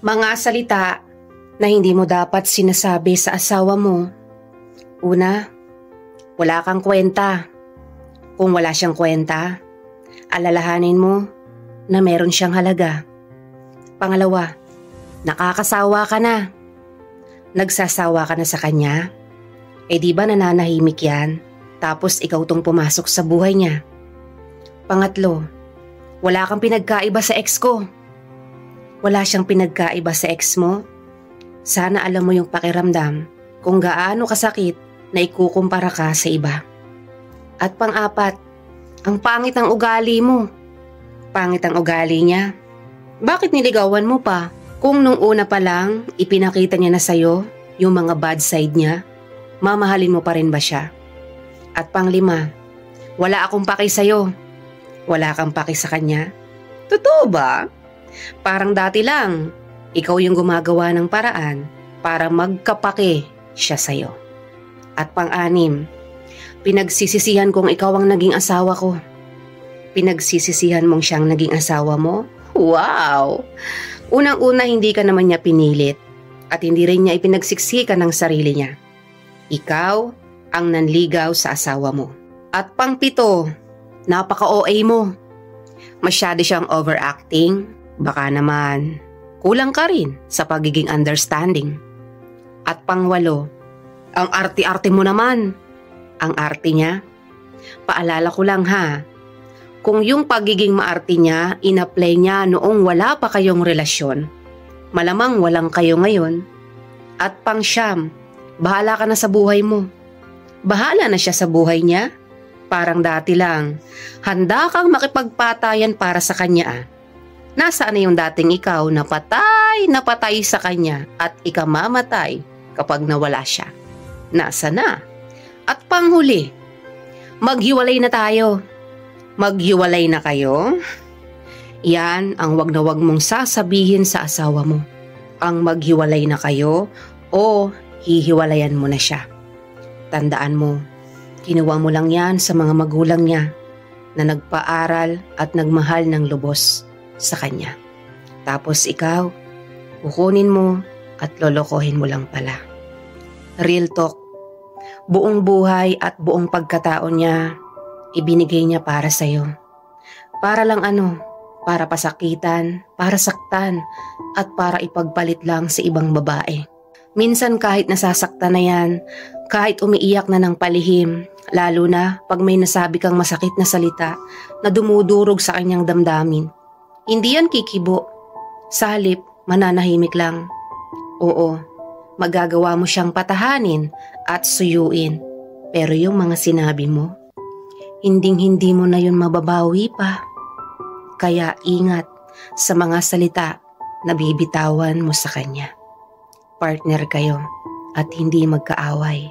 Mga salita na hindi mo dapat sinasabi sa asawa mo. Una, wala kang kwenta. Kung wala siyang kwenta, alalahanin mo na meron siyang halaga. Pangalawa, nakakasawa ka na. Nagsasawa ka na sa kanya? Di ba nananahimik yan, tapos ikaw tong pumasok sa buhay niya? Pangatlo, wala kang pinagkaiba sa ex ko. Wala siyang pinagkaiba sa ex mo? Sana alam mo yung pakiramdam kung gaano kasakit na ikukumpara ka sa iba. At pang-apat, ang pangit ng ugali mo. Pangit ang ugali niya. Bakit niligawan mo pa kung nung una pa lang ipinakita niya na sa'yo yung mga bad side niya? Mamahalin mo pa rin ba siya? At pang-lima, wala akong paki sa'yo. Wala kang paki sa kanya? Totoo ba? Parang dati lang, ikaw yung gumagawa ng paraan para magkapaki siya sa'yo. At pang-anim, pinagsisisihan kong ikaw ang naging asawa ko. Pinagsisisihan mong siyang naging asawa mo? Wow! Unang-una hindi ka naman niya pinilit at hindi rin niya ipinagsiksikan ng sarili niya. Ikaw ang nanligaw sa asawa mo. At pang-pito, napaka-OA mo. Masyado siyang overacting. Baka naman, kulang ka rin sa pagiging understanding. At pang-walo, ang arte-arte mo naman. Ang arte niya. Paalala ko lang ha, kung yung pagiging maarte niya, in-apply niya noong wala pa kayong relasyon, malamang walang kayo ngayon. At pang-siyam, bahala ka na sa buhay mo. Bahala na siya sa buhay niya. Parang dati lang, handa kang makipagpatayan para sa kanya. Nasaan na yung dating ikaw na patay sa kanya at ikamamatay kapag nawala siya? Nasa na? At panghuli, maghiwalay na tayo. Maghiwalay na kayo? Yan ang wag na wag mong sasabihin sa asawa mo. Ang maghiwalay na kayo o hihiwalayan mo na siya. Tandaan mo, kinuha mo lang yan sa mga magulang niya na nagpaaral at nagmahal ng lubos sa kanya. Tapos ikaw, kukunin mo at lolokohin mo lang pala. Real talk, buong buhay at buong pagkatao niya, ibinigay niya para sa'yo. Para lang para pasakitan, para saktan, at para ipagpalit lang sa ibang babae. Minsan kahit nasasaktan na yan, kahit umiiyak na ng palihim, lalo na pag may nasabi kang masakit na salita na dumudurog sa kanyang damdamin, hindi yan kikibo. Sa halip, mananahimik lang. Oo, magagawa mo siyang patahanin at suyuin. Pero yung mga sinabi mo, hinding-hindi mo na yun mababawi pa. Kaya ingat sa mga salita na bibitawan mo sa kanya. Partner kayo at hindi magkaaway.